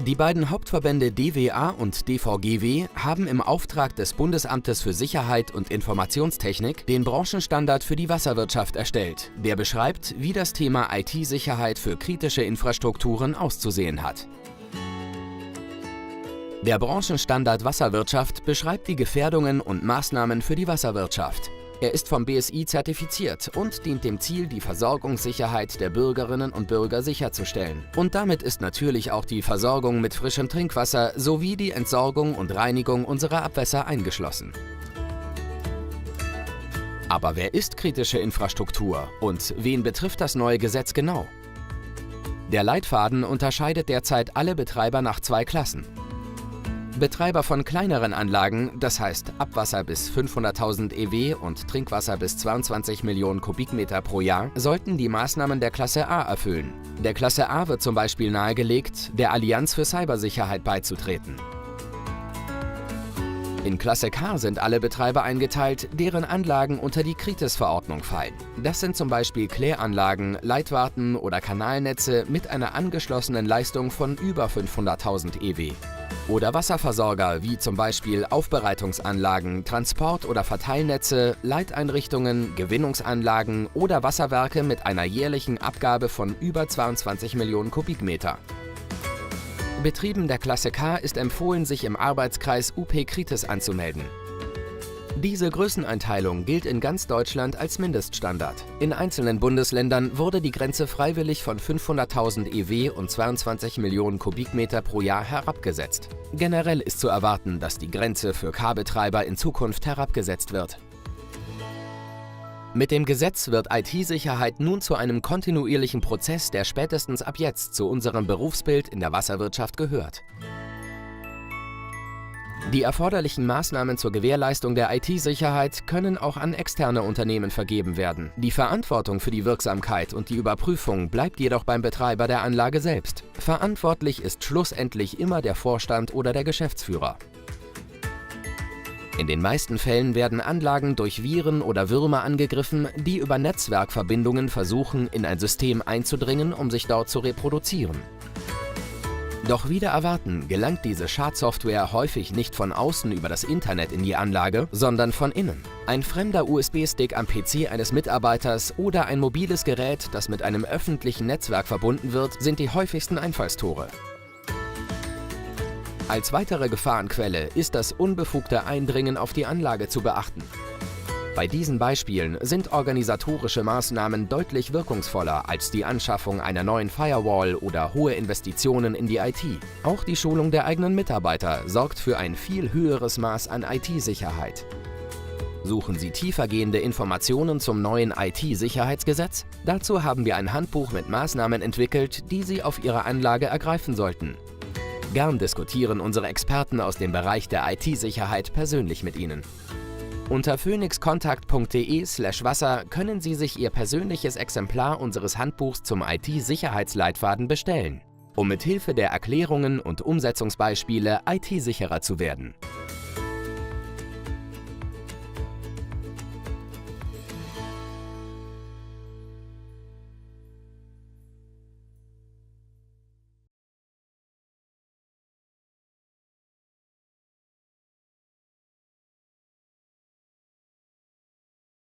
Die beiden Hauptverbände DWA und DVGW haben im Auftrag des Bundesamtes für Sicherheit und Informationstechnik den Branchenstandard für die Wasserwirtschaft erstellt, der beschreibt, wie das Thema IT-Sicherheit für kritische Infrastrukturen auszusehen hat. Der Branchenstandard Wasserwirtschaft beschreibt die Gefährdungen und Maßnahmen für die Wasserwirtschaft. Er ist vom BSI zertifiziert und dient dem Ziel, die Versorgungssicherheit der Bürgerinnen und Bürger sicherzustellen. Und damit ist natürlich auch die Versorgung mit frischem Trinkwasser sowie die Entsorgung und Reinigung unserer Abwässer eingeschlossen. Aber wer ist kritische Infrastruktur und wen betrifft das neue Gesetz genau? Der Leitfaden unterscheidet derzeit alle Betreiber nach 2 Klassen. Betreiber von kleineren Anlagen, das heißt Abwasser bis 500.000 EW und Trinkwasser bis 22 Millionen Kubikmeter pro Jahr, sollten die Maßnahmen der Klasse A erfüllen. Der Klasse A wird zum Beispiel nahegelegt, der Allianz für Cybersicherheit beizutreten. In Klasse K sind alle Betreiber eingeteilt, deren Anlagen unter die KRITIS-Verordnung fallen. Das sind zum Beispiel Kläranlagen, Leitwarten oder Kanalnetze mit einer angeschlossenen Leistung von über 500.000 EW. Oder Wasserversorger wie zum Beispiel Aufbereitungsanlagen, Transport- oder Verteilnetze, Leiteinrichtungen, Gewinnungsanlagen oder Wasserwerke mit einer jährlichen Abgabe von über 22 Millionen Kubikmeter. Betrieben der Klasse K ist empfohlen, sich im Arbeitskreis UP KRITIS anzumelden. Diese Größeneinteilung gilt in ganz Deutschland als Mindeststandard. In einzelnen Bundesländern wurde die Grenze freiwillig von 500.000 EW und 22 Millionen Kubikmeter pro Jahr herabgesetzt. Generell ist zu erwarten, dass die Grenze für K-Betreiber in Zukunft herabgesetzt wird. Mit dem Gesetz wird IT-Sicherheit nun zu einem kontinuierlichen Prozess, der spätestens ab jetzt zu unserem Berufsbild in der Wasserwirtschaft gehört. Die erforderlichen Maßnahmen zur Gewährleistung der IT-Sicherheit können auch an externe Unternehmen vergeben werden. Die Verantwortung für die Wirksamkeit und die Überprüfung bleibt jedoch beim Betreiber der Anlage selbst. Verantwortlich ist schlussendlich immer der Vorstand oder der Geschäftsführer. In den meisten Fällen werden Anlagen durch Viren oder Würmer angegriffen, die über Netzwerkverbindungen versuchen, in ein System einzudringen, um sich dort zu reproduzieren. Doch wider Erwarten gelangt diese Schadsoftware häufig nicht von außen über das Internet in die Anlage, sondern von innen. Ein fremder USB-Stick am PC eines Mitarbeiters oder ein mobiles Gerät, das mit einem öffentlichen Netzwerk verbunden wird, sind die häufigsten Einfallstore. Als weitere Gefahrenquelle ist das unbefugte Eindringen auf die Anlage zu beachten. Bei diesen Beispielen sind organisatorische Maßnahmen deutlich wirkungsvoller als die Anschaffung einer neuen Firewall oder hohe Investitionen in die IT. Auch die Schulung der eigenen Mitarbeiter sorgt für ein viel höheres Maß an IT-Sicherheit. Suchen Sie tiefergehende Informationen zum neuen IT-Sicherheitsgesetz? Dazu haben wir ein Handbuch mit Maßnahmen entwickelt, die Sie auf Ihrer Anlage ergreifen sollten. Gern diskutieren unsere Experten aus dem Bereich der IT-Sicherheit persönlich mit Ihnen. Unter phoenixkontakt.de/wasser können Sie sich Ihr persönliches Exemplar unseres Handbuchs zum IT-Sicherheitsleitfaden bestellen, um mit Hilfe der Erklärungen und Umsetzungsbeispiele IT-sicherer zu werden.